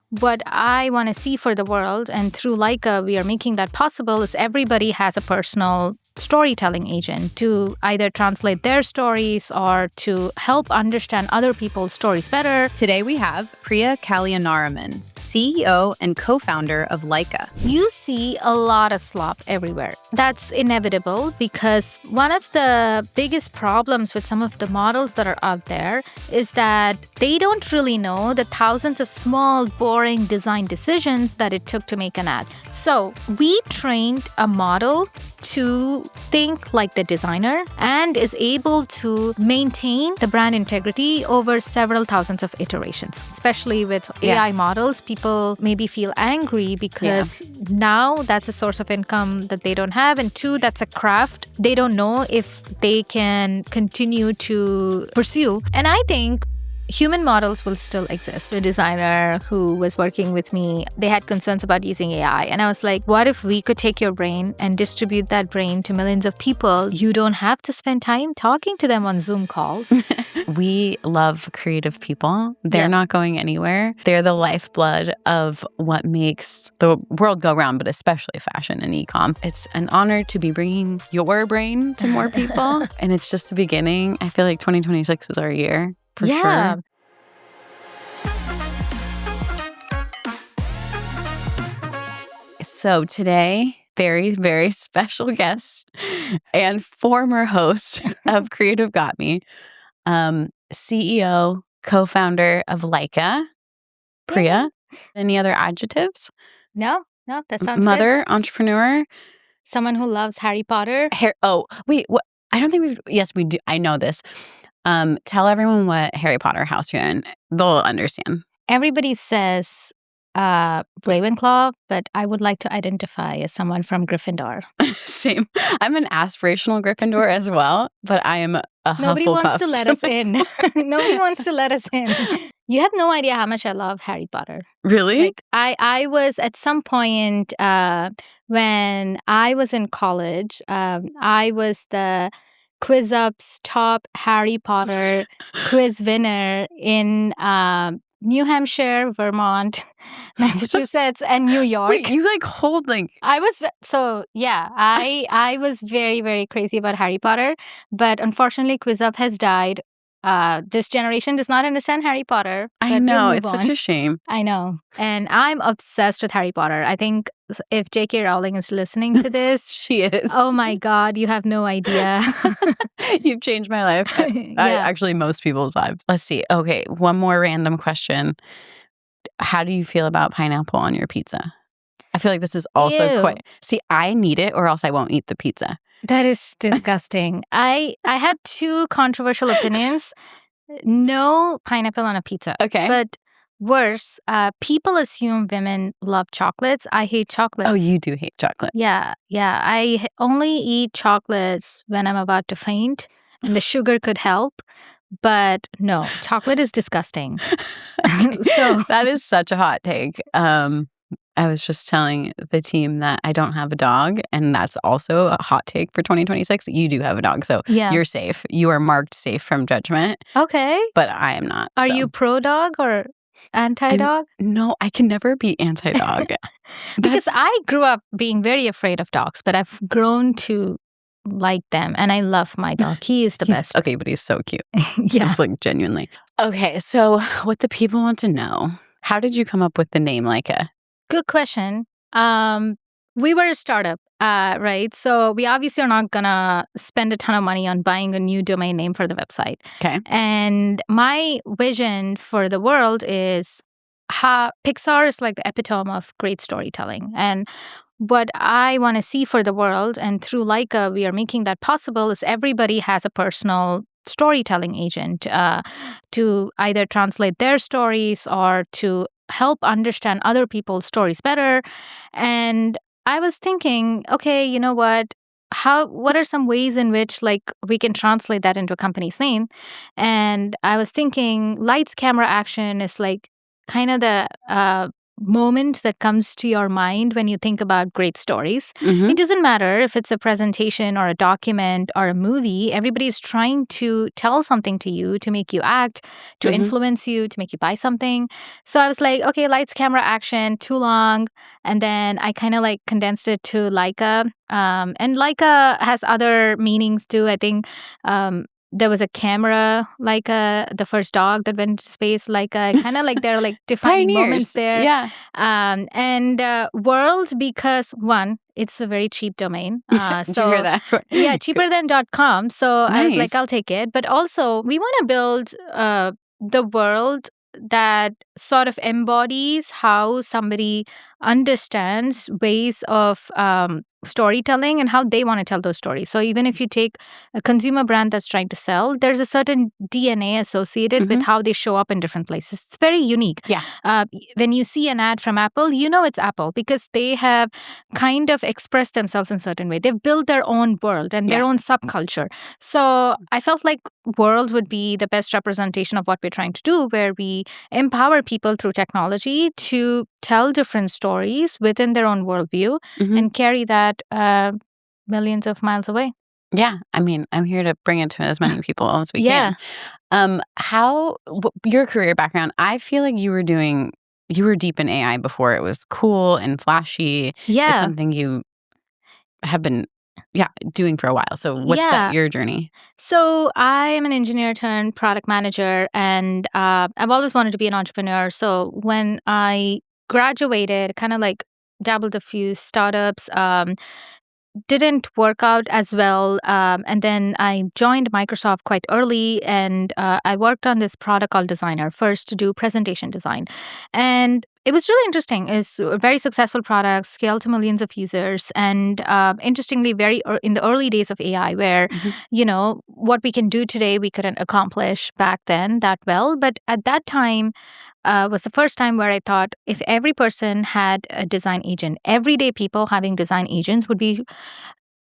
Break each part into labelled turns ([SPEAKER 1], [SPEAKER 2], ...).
[SPEAKER 1] what I want to see for the world, and through Lica, we are making that possible, is everybody has a personal storytelling agent to either translate their stories or to help understand other people's stories better.
[SPEAKER 2] Today we have Priyaa Kalyanaraman, CEO and co-founder of Lica.
[SPEAKER 1] You see a lot of slop everywhere. That's inevitable because one of the biggest problems with some of the models that are out there is that they don't really know the thousands of small, boring design decisions that it took to make an ad. So we trained a model to think like the designer and is able to maintain the brand integrity over several thousands of iterations. Especially with AI models, people maybe feel angry because now that's a source of income that they don't have, and two, that's a craft they don't know if they can continue to pursue. And I think human models will still exist. A designer who was working with me, they had concerns about using AI. And I was like, what if we could take your brain and distribute that brain to millions of people? You don't have to spend time talking to them on Zoom calls.
[SPEAKER 2] We love creative people. They're not going anywhere. They're the lifeblood of what makes the world go round, but especially fashion and e-com. It's an honor to be bringing your brain to more people. And it's just the beginning. I feel like 2026 is our year. For sure. So today, very, very special guest and former host of Creative Got Me, CEO, co-founder of Lica, Priyaa. Any other adjectives?
[SPEAKER 1] No, that sounds
[SPEAKER 2] Mother,
[SPEAKER 1] good.
[SPEAKER 2] entrepreneur.
[SPEAKER 1] Someone who loves Harry Potter.
[SPEAKER 2] Wait, what? I don't think yes, we do. I know this. Tell everyone what Harry Potter house you're in. They'll understand.
[SPEAKER 1] Everybody says Ravenclaw, but I would like to identify as someone from Gryffindor.
[SPEAKER 2] Same. I'm an aspirational Gryffindor as well, but I am a
[SPEAKER 1] Nobody
[SPEAKER 2] Hufflepuff.
[SPEAKER 1] wants to let us in. Nobody wants to let us in. You have no idea how much I love Harry Potter.
[SPEAKER 2] Really?
[SPEAKER 1] Like I was at some point when I was in college, I was the Quiz Up's top Harry Potter quiz winner in New Hampshire, Vermont, Massachusetts, and New York.
[SPEAKER 2] Wait, you hold
[SPEAKER 1] I was very, very crazy about Harry Potter, but unfortunately Quiz Up has died. This generation does not understand Harry Potter.
[SPEAKER 2] I know, it's such a shame.
[SPEAKER 1] I know. And I'm obsessed with Harry Potter. I think if J.K. Rowling is listening to this,
[SPEAKER 2] she is.
[SPEAKER 1] Oh my God, you have no idea.
[SPEAKER 2] You've changed my life. Actually, most people's lives. Let's see. Okay, one more random question. How do you feel about pineapple on your pizza? I feel like this is also quite... See, I need it or else I won't eat the pizza.
[SPEAKER 1] That is disgusting. I have two controversial opinions. No pineapple on a pizza.
[SPEAKER 2] Okay.
[SPEAKER 1] But worse, people assume women love chocolates. I hate chocolates.
[SPEAKER 2] Oh, you do hate chocolate.
[SPEAKER 1] Yeah. I only eat chocolates when I'm about to faint, and the sugar could help. But no, chocolate is disgusting. So
[SPEAKER 2] that is such a hot take. I was just telling the team that I don't have a dog, and that's also a hot take for 2026. You do have a dog, so you're safe. You are marked safe from judgment.
[SPEAKER 1] Okay.
[SPEAKER 2] But I am not.
[SPEAKER 1] Are you pro-dog or anti-dog?
[SPEAKER 2] No, I can never be anti-dog.
[SPEAKER 1] Because I grew up being very afraid of dogs, but I've grown to like them, and I love my dog. He is the best.
[SPEAKER 2] Okay, but he's so cute.
[SPEAKER 1] Yeah.
[SPEAKER 2] Just genuinely. Okay, so what the people want to know, how did you come up with the name Lica?
[SPEAKER 1] Good question. We were a startup, right? So we obviously are not going to spend a ton of money on buying a new domain name for the website.
[SPEAKER 2] Okay.
[SPEAKER 1] And my vision for the world is how Pixar is like the epitome of great storytelling. And what I want to see for the world, and through Lica, we are making that possible, is everybody has a personal storytelling agent to either translate their stories or to help understand other people's stories better. And I was thinking, okay, you know what? What are some ways in which we can translate that into a company's name? And I was thinking lights, camera, action is kind of the moment that comes to your mind when you think about great stories.
[SPEAKER 2] Mhm.
[SPEAKER 1] It doesn't matter if it's a presentation or a document or a movie. Everybody's trying to tell something to you, to make you act, to
[SPEAKER 2] Mhm.
[SPEAKER 1] influence you, to make you buy something. So I was like, okay, lights, camera, action, too long. And then I kind of like condensed it to Lica. And Lica has other meanings too. I think there was a camera, like the first dog that went into space, like kind of like there are like defining moments
[SPEAKER 2] Pioneers.
[SPEAKER 1] there.
[SPEAKER 2] Yeah.
[SPEAKER 1] And world, because one, it's a very cheap domain.
[SPEAKER 2] Did you hear that?
[SPEAKER 1] Yeah, cheaper than .com. So I was like,
[SPEAKER 2] Nice.
[SPEAKER 1] I'll take it. But also, we want to build the world that sort of embodies how somebody understands ways of storytelling and how they want to tell those stories. So even if you take a consumer brand that's trying to sell, there's a certain DNA associated with
[SPEAKER 2] Mhm.
[SPEAKER 1] how they show up in different places. It's very unique.
[SPEAKER 2] Yeah.
[SPEAKER 1] When you see an ad from Apple, you know it's Apple because they have kind of expressed themselves in a certain way. They've built their own world and their
[SPEAKER 2] Yeah.
[SPEAKER 1] own subculture. So I felt like world would be the best representation of what we're trying to do, where we empower people through technology to tell different stories within their own worldview
[SPEAKER 2] Mhm.
[SPEAKER 1] and carry that millions of miles away.
[SPEAKER 2] Yeah. I mean, I'm here to bring it to as many people as we
[SPEAKER 1] Yeah.
[SPEAKER 2] can. Your career background, I feel like you were deep in AI before it was cool and flashy. It's
[SPEAKER 1] Yeah.
[SPEAKER 2] something you have been doing for a while. So what's
[SPEAKER 1] Yeah.
[SPEAKER 2] your journey?
[SPEAKER 1] So I am an engineer turned product manager, and I've always wanted to be an entrepreneur. So when I graduated, kind of like dabbled a few startups. Didn't work out as well. And then I joined Microsoft quite early, and I worked on this product called Designer first to do presentation design. And it was really interesting. It's a very successful product, scaled to millions of users, and interestingly, in the early days of AI, where
[SPEAKER 2] Mhm.
[SPEAKER 1] what we can do today, we couldn't accomplish back then that well. But at that time, was the first time where I thought if every person had a design agent, everyday people having design agents would be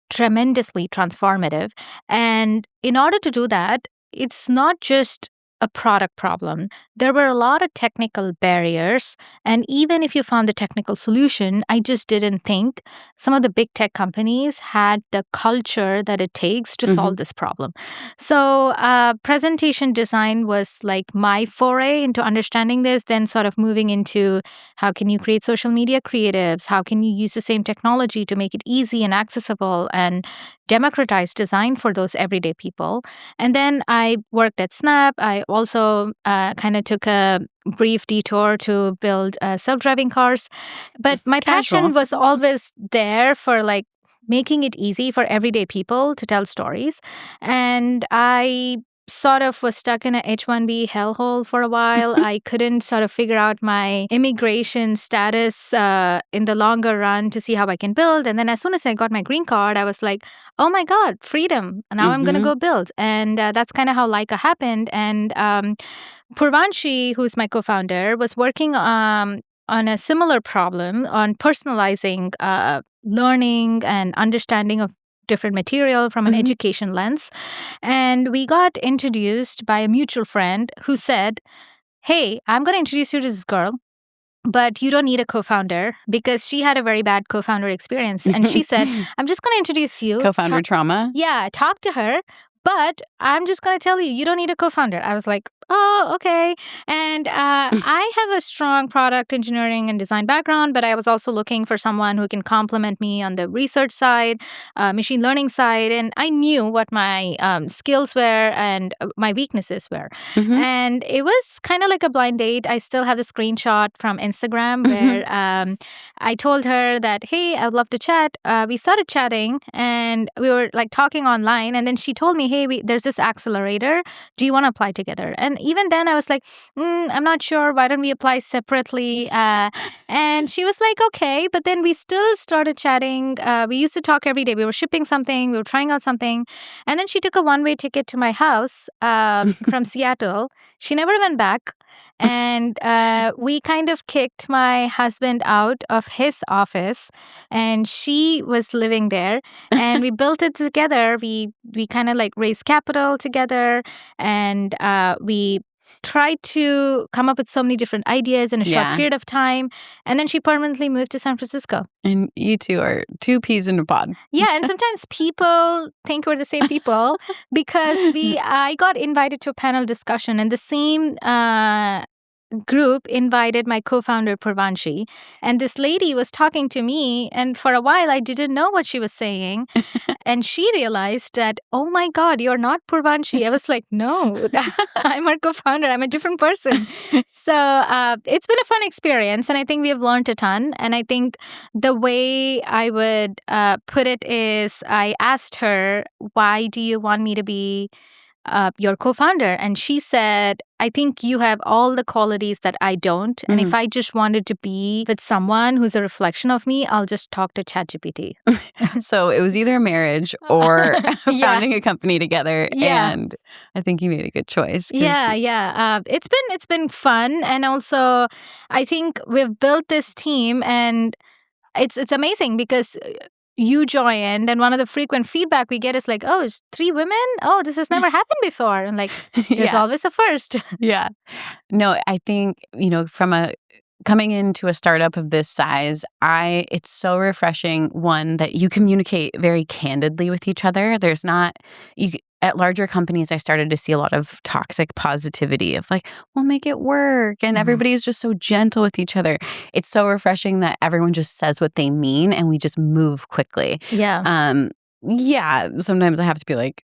[SPEAKER 1] tremendously transformative. And in order to do that, it's not just a product problem. There were a lot of technical barriers. And even if you found the technical solution, I just didn't think some of the big tech companies had the culture that it takes to solve this problem. So, presentation design was like my foray into understanding this, then sort of moving into how can you create social media creatives? How can you use the same technology to make it easy and accessible and democratize design for those everyday people? And then I worked at Snap. I also kind of took a brief detour to build self-driving cars. But my
[SPEAKER 2] Casual.
[SPEAKER 1] passion was always there for like making it easy for everyday people to tell stories. And I sort of was stuck in a H-1B hellhole for a while. I couldn't sort of figure out my immigration status in the longer run to see how I can build. And then as soon as I got my green card, I was like, oh my God, freedom. Now I'm going to
[SPEAKER 2] Mhm.
[SPEAKER 1] go build. And that's kind of how Leica happened. And Purvanshi, who's my co-founder, was working on a similar problem on personalizing learning and understanding of different material from an
[SPEAKER 2] Mhm.
[SPEAKER 1] education lens. And we got introduced by a mutual friend who said, hey, I'm going to introduce you to this girl, but you don't need a co-founder, because she had a very bad co-founder experience. And she said, I'm just going to introduce you.
[SPEAKER 2] Co-founder trauma.
[SPEAKER 1] Yeah, talk to her, but I'm just going to tell you, you don't need a co-founder. I was like, oh, okay. And I have a strong product engineering and design background, but I was also looking for someone who can complement me on the research side, machine learning side. And I knew what my skills were and my weaknesses were.
[SPEAKER 2] Mhm.
[SPEAKER 1] And it was kind of like a blind date. I still have the screenshot from Instagram where I told her that, hey, I would love to chat. We started chatting and we were like talking online. And then she told me, hey, there's this accelerator. Do you want to apply together? And even then I was like, I'm not sure. Why don't we apply separately? And she was like, okay. But then we still started chatting. We used to talk every day. We were shipping something. We were trying out something. And then she took a one-way ticket to my house from Seattle. She never went back. And we kind of kicked my husband out of his office, and she was living there. And we built it together. We kind of like raised capital together, and we tried to come up with so many different ideas in a short
[SPEAKER 2] Yeah.
[SPEAKER 1] period of time. And then she permanently moved to San Francisco.
[SPEAKER 2] And you two are two peas in a pod.
[SPEAKER 1] Yeah, and sometimes people think we're the same people because I got invited to a panel discussion, and the same group invited my co-founder Purvanshi, and this lady was talking to me, and for a while I didn't know what she was saying, and she realized that, oh my God, you're not Purvanshi. I was like, no, I'm her co-founder. I'm a different person. So it's been a fun experience, and I think we have learned a ton. And I think the way I would put it is, I asked her, why do you want me to be your co-founder? And she said, I think you have all the qualities that I don't. And if I just wanted to be with someone who's a reflection of me, I'll just talk to ChatGPT.
[SPEAKER 2] So it was either a marriage or founding a company together.
[SPEAKER 1] Yeah.
[SPEAKER 2] And I think you made a good choice.
[SPEAKER 1] Yeah. It's been fun. And also, I think we've built this team, and it's amazing because you joined, and one of the frequent feedback we get is like, oh, it's 3 women? Oh, this has never happened before. And like, there's always a first.
[SPEAKER 2] Yeah. No, I think, from coming into a startup of this size, it's so refreshing, one, that you communicate very candidly with each other. There's not, at larger companies, I started to see a lot of toxic positivity of like, we'll make it work. And everybody's just so gentle with each other. It's so refreshing that everyone just says what they mean and we just move quickly.
[SPEAKER 1] Yeah.
[SPEAKER 2] Yeah, sometimes I have to be like,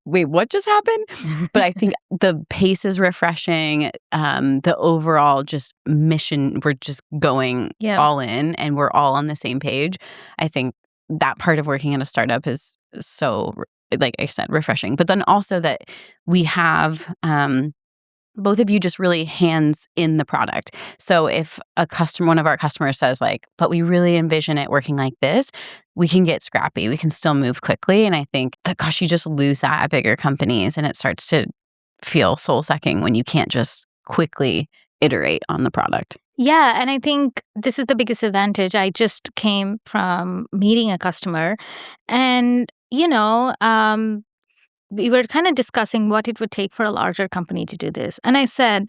[SPEAKER 2] wait, what just happened? But I think the pace is refreshing. The overall just mission, we're just going all in and we're all on the same page. I think that part of working in a startup is so, like I said, refreshing. But then also that we have both of you just really hands in the product. So if one of our customers says like, but we really envision it working like this, we can get scrappy. We can still move quickly. And I think that, gosh, you just lose that at bigger companies, and it starts to feel soul-sucking when you can't just quickly iterate on the product.
[SPEAKER 1] Yeah, and I think this is the biggest advantage. I just came from meeting a customer, and, we were kind of discussing what it would take for a larger company to do this. And I said,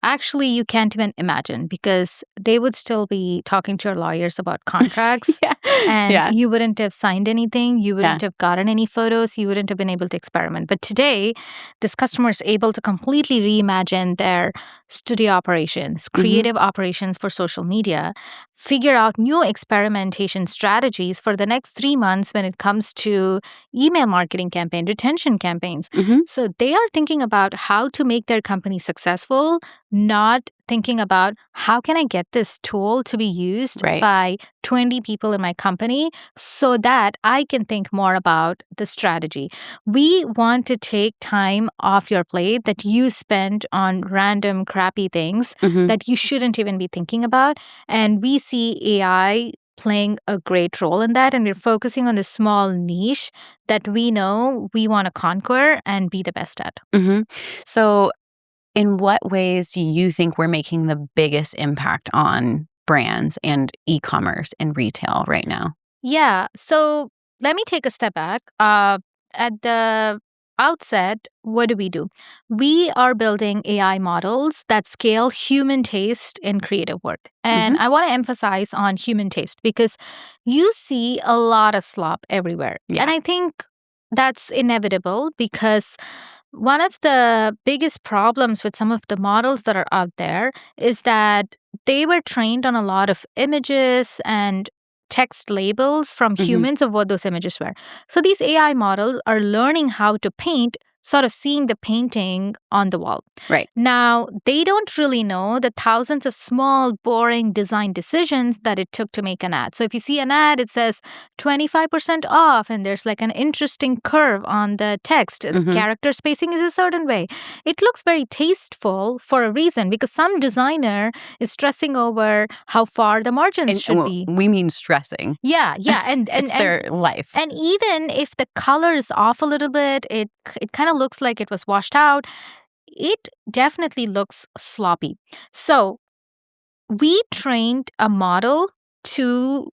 [SPEAKER 1] actually, you can't even imagine, because they would still be talking to your lawyers about contracts. And you wouldn't have signed anything. You wouldn't have gotten any photos. You wouldn't have been able to experiment. But today, this customer is able to completely reimagine their studio operations, creative operations for social media, figure out new experimentation strategies for the next 3 months when it comes to email marketing campaign, retention campaigns. So they are thinking about how to make their company successful, not thinking about how can I get this tool to be used by 20 people in my company so that I can think more about the strategy. We want to take time off your plate that you spend on random crappy things that you shouldn't even be thinking about. And we see AI playing a great role in that. And we're focusing on the small niche that we know we want to conquer and be the best at.
[SPEAKER 2] So in what ways do you think we're making the biggest impact on brands and e-commerce and retail right now?
[SPEAKER 1] Yeah. So let me take a step back. At the outset, what do? We are building AI models that scale human taste in creative work. And I want to emphasize on human taste because you see a lot of slop everywhere. And I think that's inevitable because one of the biggest problems with some of the models that are out there is that they were trained on a lot of images and text labels from humans of what those images were. So these AI models are learning how to paint, sort of seeing the painting on the wall.
[SPEAKER 2] Right.
[SPEAKER 1] Now, they don't really know the thousands of small, boring design decisions that it took to make an ad. So if you see an ad, it says 25% off, and there's like an interesting curve on the text. The character spacing is a certain way. It looks very tasteful for a reason, because some designer is stressing over how far the margins should be.
[SPEAKER 2] We mean stressing.
[SPEAKER 1] Yeah. And
[SPEAKER 2] it's their life.
[SPEAKER 1] And even if the color is off a little bit, it kind of looks like it was washed out. It definitely looks sloppy. So we trained a model to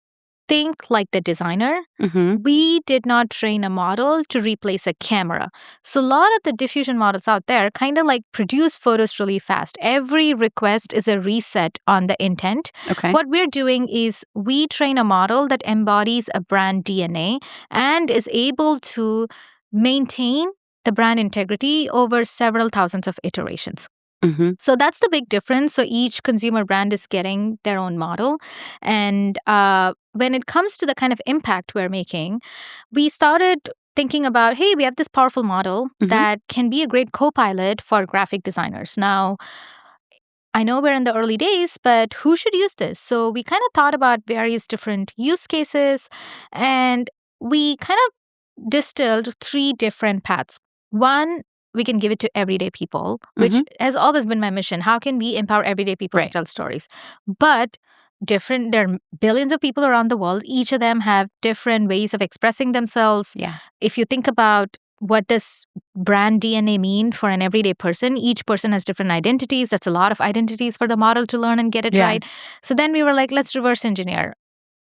[SPEAKER 1] think like the designer.
[SPEAKER 2] Mm-hmm.
[SPEAKER 1] We did not train a model to replace a camera. So a lot of the diffusion models out there kind of like produce photos really fast. Every request is a reset on the intent.
[SPEAKER 2] Okay.
[SPEAKER 1] What we're doing is we train a model that embodies a brand DNA and is able to maintain the brand integrity over several thousands of iterations.
[SPEAKER 2] Mm-hmm.
[SPEAKER 1] So that's the big difference. So each consumer brand is getting their own model. And when it comes to the kind of impact we're making, we started thinking about, hey, we have this powerful model that can be a great co-pilot for graphic designers. Now, I know we're in the early days, but who should use this? So we kind of thought about various different use cases, and we kind of distilled 3 different paths. One, we can give it to everyday people, which has always been my mission. How can we empower everyday people to tell stories? But there are billions of people around the world. Each of them have different ways of expressing themselves.
[SPEAKER 2] Yeah.
[SPEAKER 1] If you think about what does brand DNA mean for an everyday person, each person has different identities. That's a lot of identities for the model to learn and get it right. So then we were like, let's reverse engineer.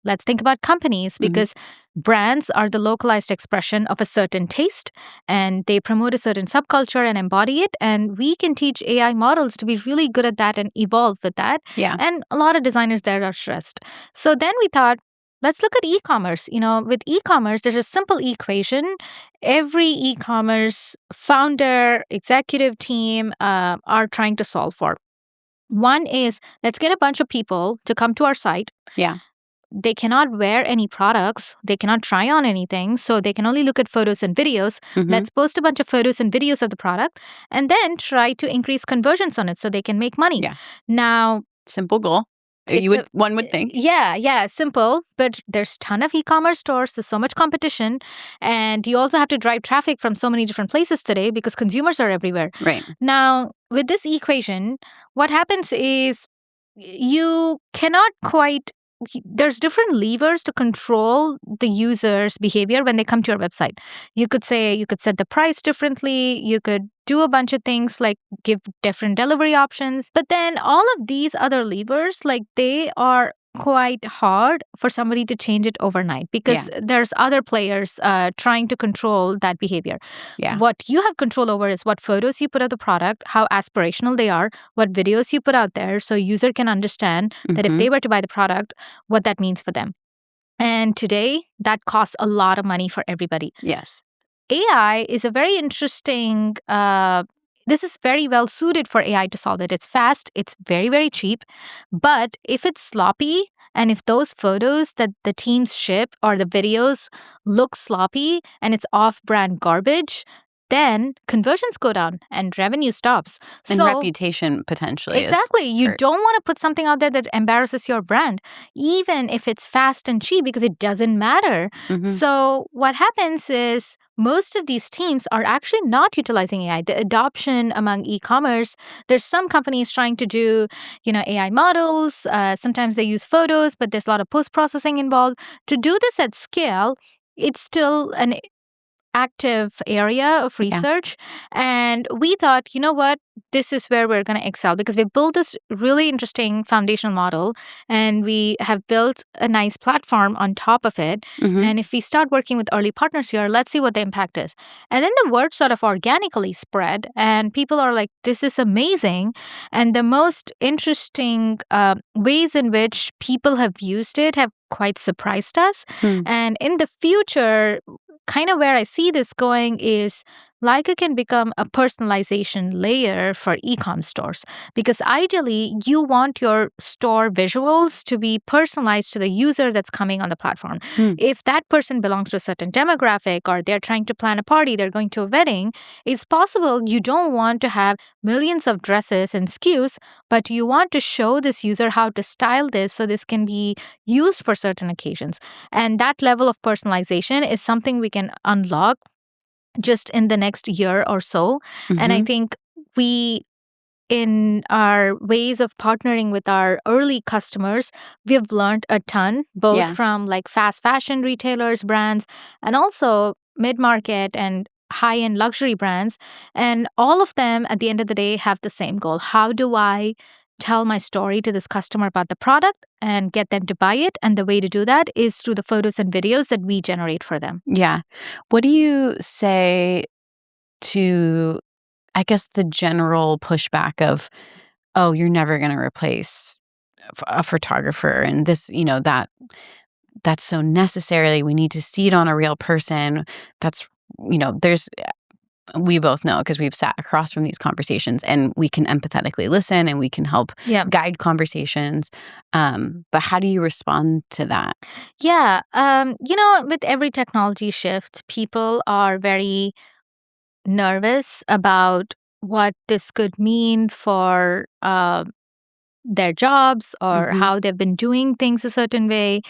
[SPEAKER 1] Let's think about companies, because brands are the localized expression of a certain taste, and they promote a certain subculture and embody it. And we can teach AI models to be really good at that and evolve with that.
[SPEAKER 2] Yeah.
[SPEAKER 1] And a lot of designers there are stressed. So then we thought, let's look at e-commerce. With e-commerce, there's a simple equation. Every e-commerce founder, executive team are trying to solve for. One is, let's get a bunch of people to come to our site.
[SPEAKER 2] Yeah.
[SPEAKER 1] They cannot wear any products. They cannot try on anything. So they can only look at photos and videos. Let's post a bunch of photos and videos of the product and then try to increase conversions on it so they can make money.
[SPEAKER 2] Yeah.
[SPEAKER 1] Now,
[SPEAKER 2] simple goal. One would think.
[SPEAKER 1] Yeah, simple. But there's a ton of e-commerce stores. There's so much competition. And you also have to drive traffic from so many different places today because consumers are everywhere.
[SPEAKER 2] Right.
[SPEAKER 1] Now, with this equation, what happens is you cannot quite... There's different levers to control the user's behavior when they come to your website. You could set the price differently. You could do a bunch of things like give different delivery options. But then all of these other levers, like they are quite hard for somebody to change it overnight because there's other players trying to control that behavior.
[SPEAKER 2] Yeah.
[SPEAKER 1] What you have control over is what photos you put of the product, how aspirational they are, what videos you put out there, so user can understand that if they were to buy the product, what that means for them. And today, that costs a lot of money for everybody.
[SPEAKER 2] Yes.
[SPEAKER 1] AI is a very interesting... this is very well suited for AI to solve it. It's fast, it's very, very cheap. But if it's sloppy, and if those photos that the teams ship or the videos look sloppy and it's off-brand garbage, then conversions go down and revenue stops.
[SPEAKER 2] And reputation potentially.
[SPEAKER 1] Exactly. You don't want to put something out there that embarrasses your brand, even if it's fast and cheap, because it doesn't matter. So what happens is most of these teams are actually not utilizing AI. The adoption among e-commerce, there's some companies trying to do, AI models. Sometimes they use photos, but there's a lot of post-processing involved. To do this at scale, it's still an active area of research. And we thought, you know what, this is where we're going to excel, because we built this really interesting foundational model and we have built a nice platform on top of it. And if we start working with early partners here, let's see what the impact is. And then the word sort of organically spread and people are like, this is amazing. And the most interesting ways in which people have used it have quite surprised us. And in the future, kind of where I see this going is Lica can become a personalization layer for e-com stores, because ideally you want your store visuals to be personalized to the user that's coming on the platform. If that person belongs to a certain demographic or they're trying to plan a party, they're going to a wedding, it's possible you don't want to have millions of dresses and SKUs, but you want to show this user how to style this so this can be used for certain occasions. And that level of personalization is something we can unlock just in the next year or so. And I think we, in our ways of partnering with our early customers, we've learned a ton, both from like fast fashion retailers, brands, and also mid-market and high-end luxury brands. And all of them, at the end of the day, have the same goal. How do I tell my story to this customer about the product and get them to buy it. And the way to do that is through the photos and videos that we generate for them.
[SPEAKER 2] Yeah. What do you say to, I guess, the general pushback of, oh, you're never going to replace a photographer, and this, that's so necessarily, we need to see it on a real person. That's, we both know because we've sat across from these conversations and we can empathetically listen and we can help guide conversations. But how do you respond to that?
[SPEAKER 1] Yeah. With every technology shift, people are very nervous about what this could mean for their jobs or how they've been doing things a certain way.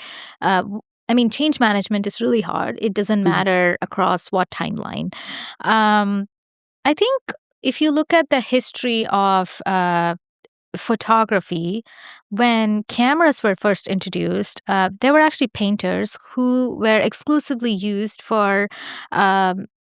[SPEAKER 1] Change management is really hard. It doesn't matter across what timeline. I think if you look at the history of photography, when cameras were first introduced, there were actually painters who were exclusively used for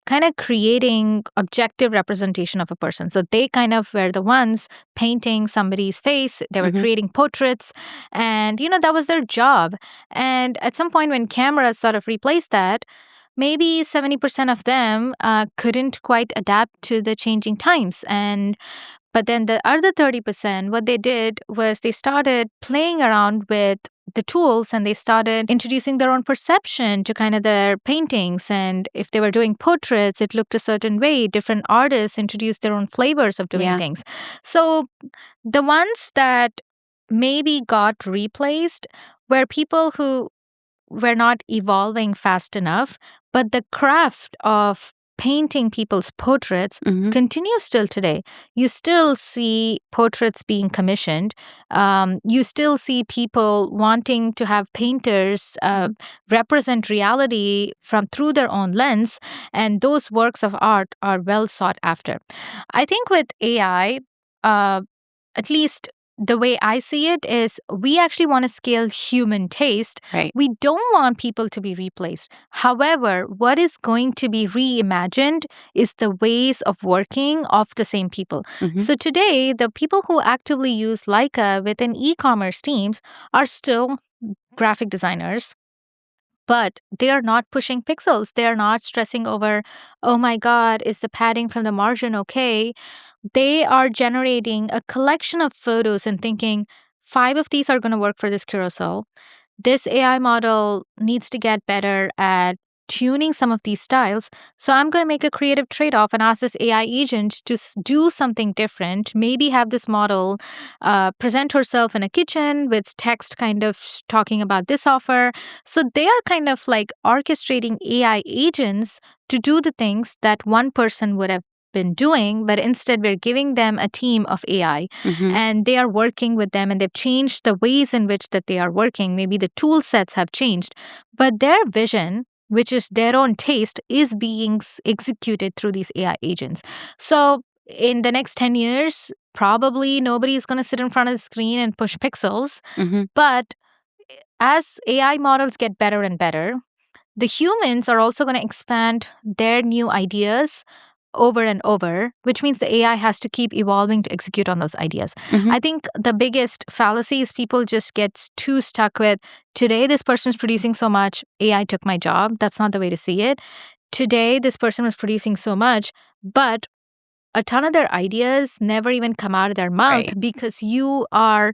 [SPEAKER 1] kind of creating objective representation of a person. So they kind of were the ones painting somebody's face. They were creating portraits, and that was their job. And at some point, when cameras sort of replaced that, maybe 70% of them couldn't quite adapt to the changing times. But then the other 30%, what they did was they started playing around with the tools and they started introducing their own perception to kind of their paintings. And if they were doing portraits, it looked a certain way. Different artists introduced their own flavors of doing things. So the ones that maybe got replaced were people who were not evolving fast enough, but the craft of painting people's portraits continues still today. You still see portraits being commissioned. You still see people wanting to have painters represent reality through their own lens, and those works of art are well sought after. I think with AI, at least the way I see it is we actually want to scale human taste.
[SPEAKER 2] Right.
[SPEAKER 1] We don't want people to be replaced. However, what is going to be reimagined is the ways of working of the same people. So today, the people who actively use Lica within e-commerce teams are still graphic designers. But they are not pushing pixels. They are not stressing over, oh my God, is the padding from the margin okay? They are generating a collection of photos and thinking, 5 of these are going to work for this carousel. This AI model needs to get better at tuning some of these styles. So I'm going to make a creative trade-off and ask this AI agent to do something different. Maybe have this model present herself in a kitchen with text kind of talking about this offer. So they are kind of like orchestrating AI agents to do the things that one person would have been doing, but instead we're giving them a team of AI and they are working with them, and they've changed the ways in which that they are working. Maybe the tool sets have changed, but their vision, which is their own taste, is being executed through these AI agents. So in the next 10 years, probably nobody is going to sit in front of the screen and push pixels. But as AI models get better and better, the humans are also going to expand their new ideas over and over, which means the AI has to keep evolving to execute on those ideas. I think the biggest fallacy is people just get too stuck with, today this person's producing so much, AI took my job. That's not the way to see it. Today this person was producing so much, but a ton of their ideas never even come out of their mouth because you are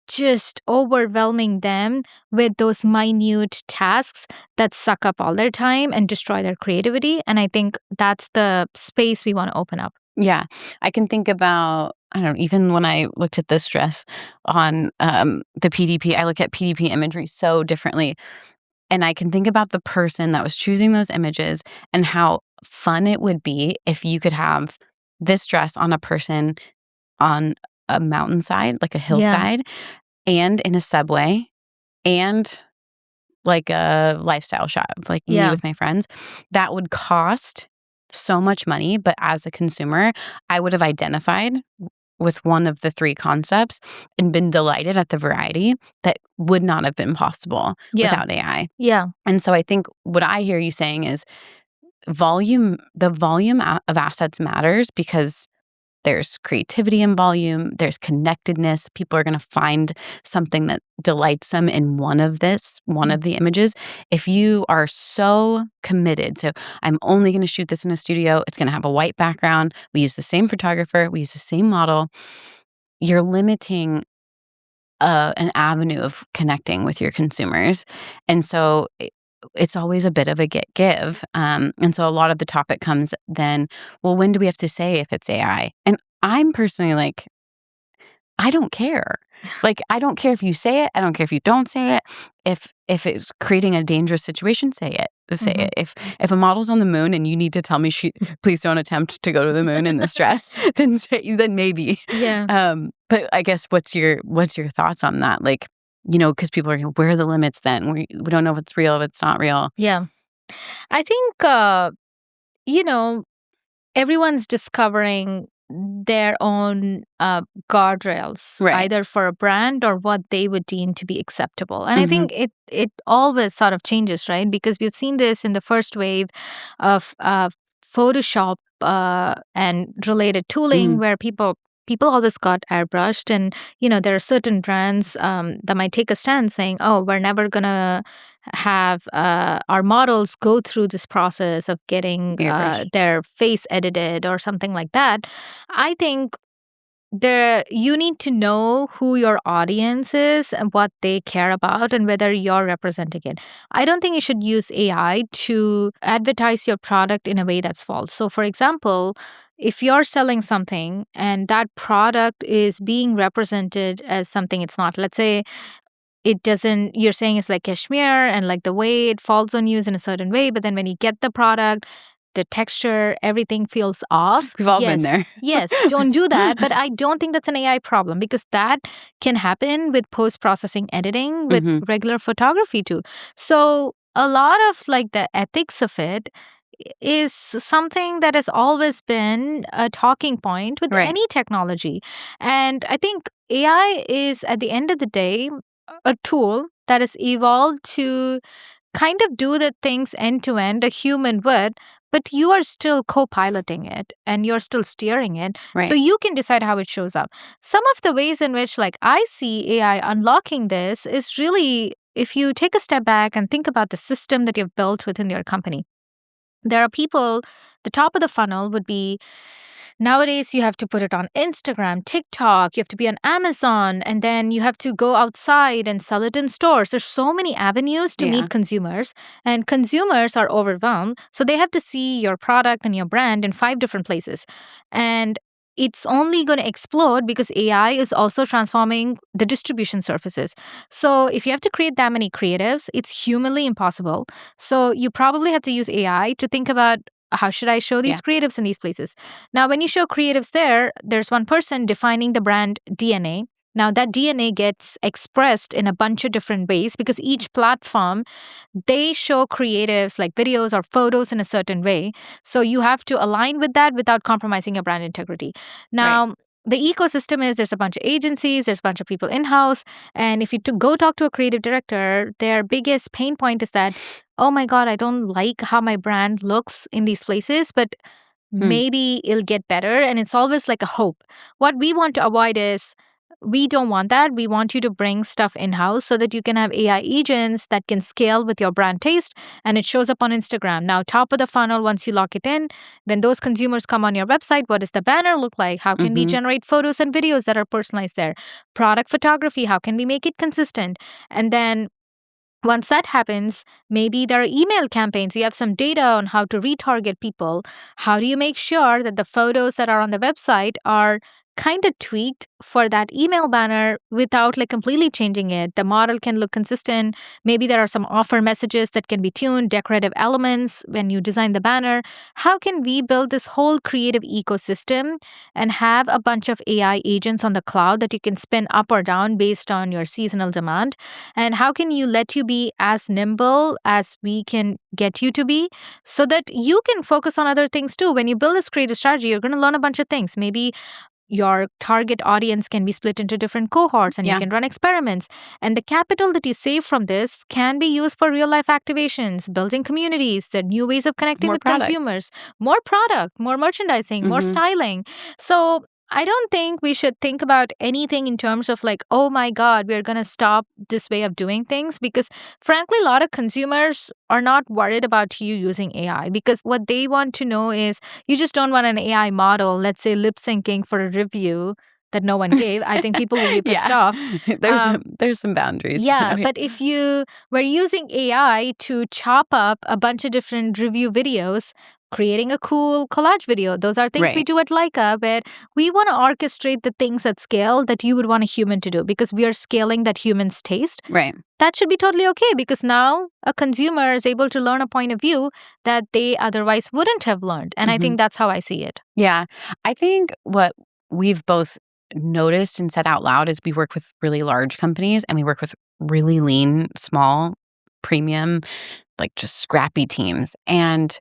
[SPEAKER 1] just overwhelming them with those minute tasks that suck up all their time and destroy their creativity. And I think that's the space we want to open up.
[SPEAKER 2] Yeah. I can think about, I don't know, even when I looked at the stress on the PDP, I look at PDP imagery so differently. And I can think about the person that was choosing those images and how fun it would be if you could have this dress on a person on a mountainside, like a hillside, and in a subway, and like a lifestyle shop, like me with my friends. That would cost so much money, but as a consumer, I would have identified with one of the 3 concepts and been delighted at the variety that would not have been possible without AI.
[SPEAKER 1] Yeah.
[SPEAKER 2] And so I think what I hear you saying is the volume of assets matters, because there's creativity in volume, there's connectedness. People are going to find something that delights them in one of the images. If you are so committed, so I'm only going to shoot this in a studio, it's going to have a white background, we use the same photographer, we use the same model, you're limiting an avenue of connecting with your consumers. And so it's always a bit of a get-give. And so a lot of the topic comes then, well, when do we have to say if it's AI? And I'm personally like, I don't care. Like, I don't care if you say it. I don't care if you don't say it. If it's creating a dangerous situation, say it. Say it. If a model's on the moon and you need to tell me please don't attempt to go to the moon in this dress, then maybe.
[SPEAKER 1] Yeah.
[SPEAKER 2] But I guess what's your thoughts on that? Like, because people are, where are the limits then? We don't know if it's real, if it's not real.
[SPEAKER 1] Yeah. I think, everyone's discovering their own guardrails,
[SPEAKER 2] Right.
[SPEAKER 1] either for a brand or what they would deem to be acceptable. And I think it always sort of changes, right? Because we've seen this in the first wave of Photoshop and related tooling, where people always got airbrushed, and there are certain brands that might take a stand saying, oh, we're never gonna have our models go through this process of getting their face edited or something like that. I think you need to know who your audience is and what they care about and whether you're representing it. I don't think you should use AI to advertise your product in a way that's false. So, for example, if you're selling something and that product is being represented as something it's not, let's say you're saying it's like cashmere and like the way it falls on you is in a certain way, but then when you get the product, the texture, everything feels off.
[SPEAKER 2] We've all been there.
[SPEAKER 1] Yes, don't do that. But I don't think that's an AI problem, because that can happen with post-processing editing, with regular photography too. So a lot of like the ethics of it is something that has always been a talking point with any technology. And I think AI is, at the end of the day, a tool that has evolved to kind of do the things end to end a human would, but you are still co-piloting it and you're still steering it.
[SPEAKER 2] Right.
[SPEAKER 1] So you can decide how it shows up. Some of the ways in which like I see AI unlocking this is really, if you take a step back and think about the system that you've built within your company. There are people, the top of the funnel would be, nowadays you have to put it on Instagram, TikTok, you have to be on Amazon, and then you have to go outside and sell it in stores. There's so many avenues to meet consumers, and consumers are overwhelmed. So they have to see your product and your brand in 5 different places. And it's only going to explode because AI is also transforming the distribution surfaces. So if you have to create that many creatives, it's humanly impossible. So you probably have to use AI to think about, how should I show these creatives in these places? Now, when you show creatives there's one person defining the brand DNA. Now, that DNA gets expressed in a bunch of different ways because each platform, they show creatives like videos or photos in a certain way. So you have to align with that without compromising your brand integrity. Now, the ecosystem is, there's a bunch of agencies, there's a bunch of people in-house. And if you go talk to a creative director, their biggest pain point is that, oh my God, I don't like how my brand looks in these places, but maybe it'll get better. And it's always like a hope. What we want to avoid is, we don't want that. We want you to bring stuff in-house so that you can have AI agents that can scale with your brand taste, and it shows up on Instagram. Now, top of the funnel, once you lock it in, when those consumers come on your website, what does the banner look like? How can we generate photos and videos that are personalized there? Product photography, how can we make it consistent? And then once that happens, maybe there are email campaigns. You have some data on how to retarget people. How do you make sure that the photos that are on the website are kind of tweaked for that email banner without like completely changing it? The model can look consistent. Maybe there are some offer messages that can be tuned, decorative elements when you design the banner. How can we build this whole creative ecosystem and have a bunch of AI agents on the cloud that you can spin up or down based on your seasonal demand? And how can you let you be as nimble as we can get you to be so that you can focus on other things too? When you build this creative strategy, you're going to learn a bunch of things. Maybe your target audience can be split into different cohorts and you can run experiments. And the capital that you save from this can be used for real life activations, building communities, the new ways of connecting with consumers, more product, more merchandising, more styling. So I don't think we should think about anything in terms of like, oh my God, we're going to stop this way of doing things. Because frankly, a lot of consumers are not worried about you using AI, because what they want to know is you just don't want an AI model, let's say lip syncing for a review that no one gave. I think people will be pissed off.
[SPEAKER 2] There's some boundaries.
[SPEAKER 1] Yeah, but if you were using AI to chop up a bunch of different review videos, creating a cool collage video, those are things we do at Lica, where we want to orchestrate the things at scale that you would want a human to do, because we are scaling that human's taste.
[SPEAKER 2] Right.
[SPEAKER 1] That should be totally okay, because now a consumer is able to learn a point of view that they otherwise wouldn't have learned. And I think that's how I see it.
[SPEAKER 2] Yeah. I think what we've both noticed and said out loud is we work with really large companies and we work with really lean, small, premium, like just scrappy teams. And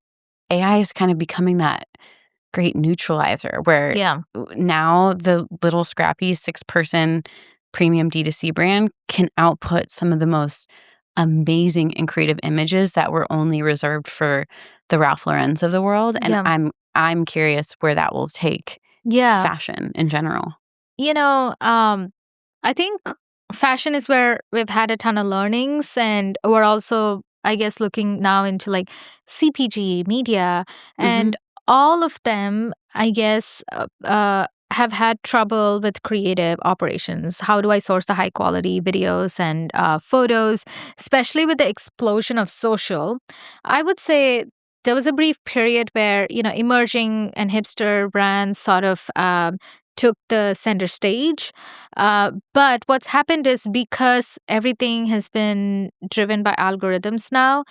[SPEAKER 2] AI is kind of becoming that great neutralizer where now the little scrappy 6-person premium D2C brand can output some of the most amazing and creative images that were only reserved for the Ralph Lauren's of the world. And I'm curious where that will take fashion in general.
[SPEAKER 1] I think fashion is where we've had a ton of learnings, and we're also, I guess, looking now into like CPG, media, and all of them, I guess, have had trouble with creative operations. How do I source the high quality videos and photos, especially with the explosion of social? I would say there was a brief period where, emerging and hipster brands sort of took the center stage. But what's happened is, because everything has been driven by algorithms now,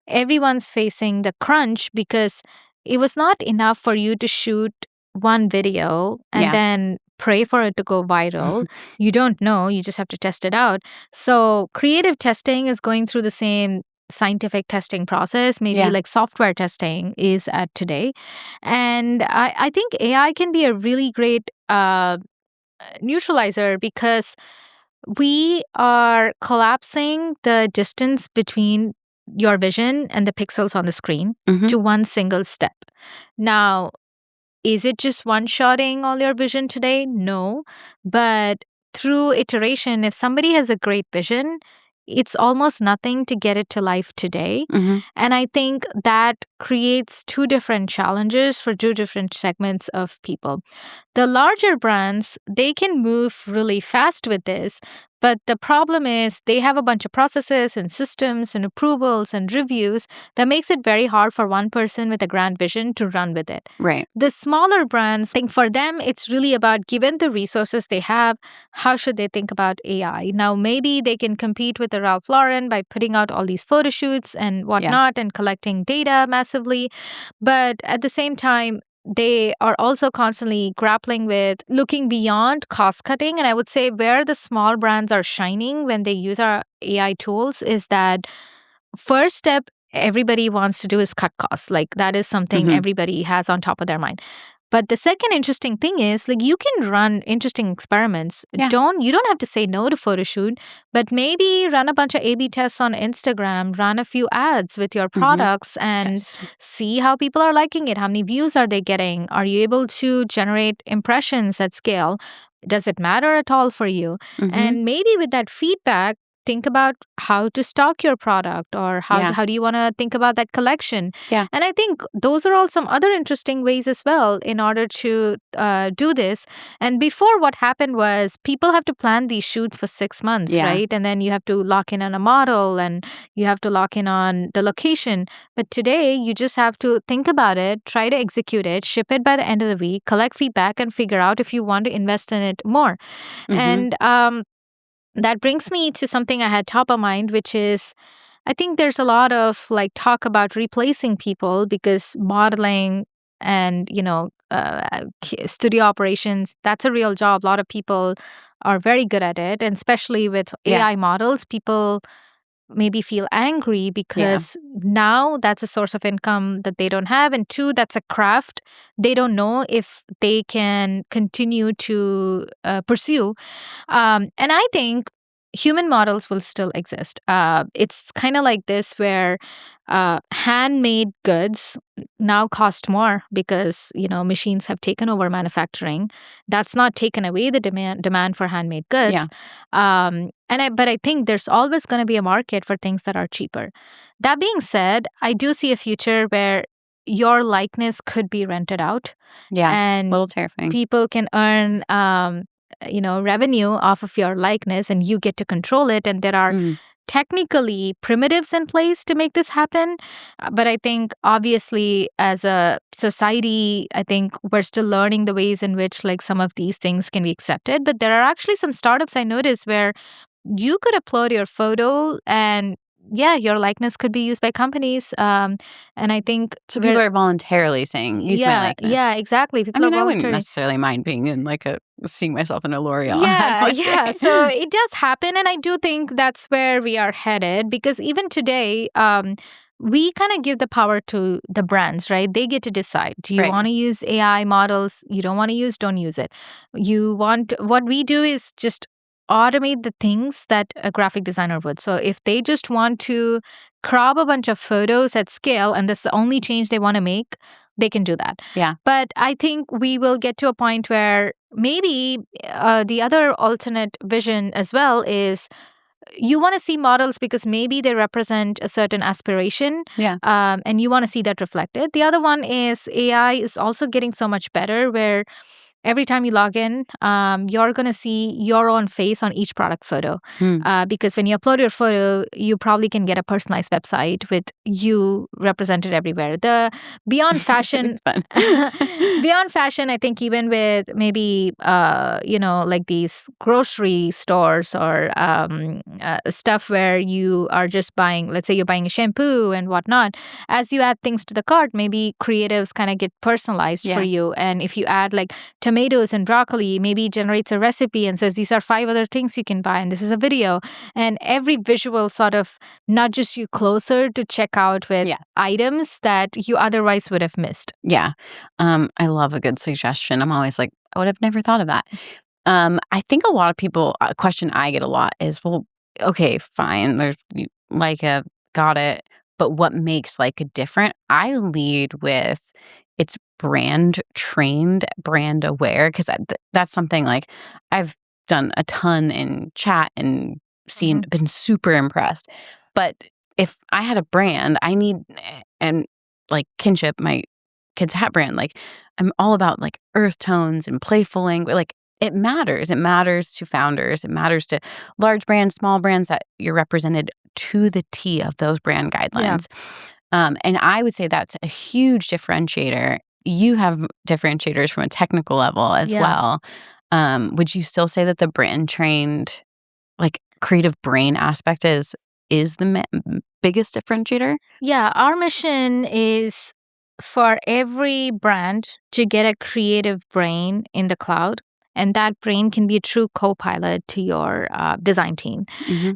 [SPEAKER 1] everyone's facing the crunch, because it was not enough for you to shoot one video and then pray for it to go viral. You don't know, you just have to test it out. So creative testing is going through the same scientific testing process, maybe like software testing is at today. And I think AI can be a really great neutralizer, because we are collapsing the distance between your vision and the pixels on the screen to one single step. Now, is it just one-shotting all your vision today? No. But through iteration, if somebody has a great vision, it's almost nothing to get it to life today. And I think that creates two different challenges for two different segments of people. The larger brands, they can move really fast with this, but the problem is they have a bunch of processes and systems and approvals and reviews that makes it very hard for one person with a grand vision to run with it.
[SPEAKER 2] Right.
[SPEAKER 1] The smaller brands, I think for them, it's really about, given the resources they have, how should they think about AI? Now, maybe they can compete with the Ralph Lauren by putting out all these photo shoots and whatnot and collecting data massively. But at the same time, they are also constantly grappling with looking beyond cost cutting. And I would say where the small brands are shining when they use our AI tools is that first step everybody wants to do is cut costs. Like that is something everybody has on top of their mind. But the second interesting thing is, like, you can run interesting experiments. You don't have to say no to photo shoot, but maybe run a bunch of A/B tests on Instagram, run a few ads with your products and see how people are liking it. How many views are they getting? Are you able to generate impressions at scale? Does it matter at all for you? And maybe with that feedback, think about how to stock your product, or how do you want to think about that collection. And I think those are all some other interesting ways as well in order to do this. And before, what happened was people have to plan these shoots for 6 months, right? And then you have to lock in on a model and you have to lock in on the location. But today, you just have to think about it, try to execute it, ship it by the end of the week, collect feedback, and figure out if you want to invest in it more. And that brings me to something I had top of mind, which is, I think there's a lot of like talk about replacing people, because modeling and, studio operations, that's a real job. A lot of people are very good at it. And especially with AI models, people maybe feel angry because now that's a source of income that they don't have. And two, that's a craft they don't know if they can continue to pursue. And I think human models will still exist. It's kind of like this where handmade goods now cost more because machines have taken over manufacturing. That's not taken away the demand for handmade goods. But I think there's always going to be a market for things that are cheaper. That being said, I do see a future where your likeness could be rented out.
[SPEAKER 2] And a little terrifying.
[SPEAKER 1] People can earn revenue off of your likeness, and you get to control it. And there are technically primitives in place to make this happen. But I think obviously as a society, I think we're still learning the ways in which like some of these things can be accepted. But there are actually some startups I noticed where you could upload your photo and your likeness could be used by companies. And I think
[SPEAKER 2] so people are voluntarily saying, use my likeness.
[SPEAKER 1] Yeah, exactly.
[SPEAKER 2] People I wouldn't necessarily mind being in seeing myself in a L'Oreal.
[SPEAKER 1] Yeah. So it does happen. And I do think that's where we are headed, because even today, we kind of give the power to the brands, right? They get to decide. Do you want to use AI models? You don't want to don't use it. What we do is just automate the things that a graphic designer would. So if they just want to crop a bunch of photos at scale and that's the only change they want to make, they can do that.
[SPEAKER 2] Yeah.
[SPEAKER 1] But I think we will get to a point where maybe the other alternate vision as well is you want to see models because maybe they represent a certain aspiration. And you want to see that reflected. The other one is AI is also getting so much better where every time you log in, you're going to see your own face on each product photo. Because when you upload your photo, you probably can get a personalized website with you represented everywhere. The beyond fashion, beyond fashion, I think even with maybe, like these grocery stores or stuff where you are just buying, let's say you're buying a shampoo and whatnot, as you add things to the cart, maybe creatives kind of get personalized for you. And if you add like tomatoes and broccoli, maybe generates a recipe and says these are 5 other things you can buy and this is a video, and every visual sort of nudges you closer to check out with items that you otherwise would have missed.
[SPEAKER 2] I love a good suggestion. I'm always like, I would have never thought of that. I think a lot of people, a question I get a lot is, well, okay, fine, there's Leica, got it, but what makes Leica different? I lead with it's brand trained, brand aware, because that's something like I've done a ton in chat and been super impressed. But if I had a brand, I need, and like Kinship, my kids' hat brand, like I'm all about like earth tones and playful language. Like it matters. It matters to founders. It matters to large brands, small brands, that you're represented to the T of those brand guidelines. And I would say that's a huge differentiator. You have differentiators from a technical level as well. Would you still say that the brand trained, like creative brain aspect is the biggest differentiator? Yeah,
[SPEAKER 1] our mission is for every brand to get a creative brain in the cloud. And that brain can be a true co-pilot to your design team.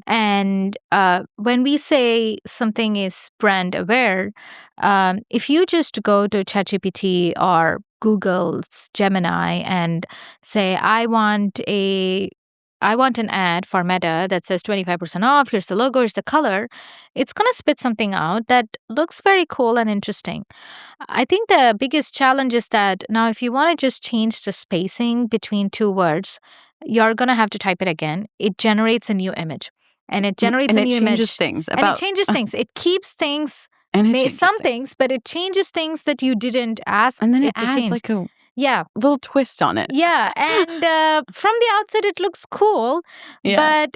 [SPEAKER 1] And when we say something is brand aware, if you just go to ChatGPT or Google's Gemini and say, I want an ad for Meta that says 25% off, here's the logo, here's the color, it's going to spit something out that looks very cool and interesting. I think the biggest challenge is that now if you want to just change the spacing between 2 words, you're going to have to type it again. It generates a new image. And it generates a new image.
[SPEAKER 2] And it changes things.
[SPEAKER 1] And it changes things. It keeps things, things, but it changes things that you didn't ask
[SPEAKER 2] and then
[SPEAKER 1] it to
[SPEAKER 2] adds
[SPEAKER 1] change.
[SPEAKER 2] Like a little twist on it.
[SPEAKER 1] And from the outset, it looks cool. But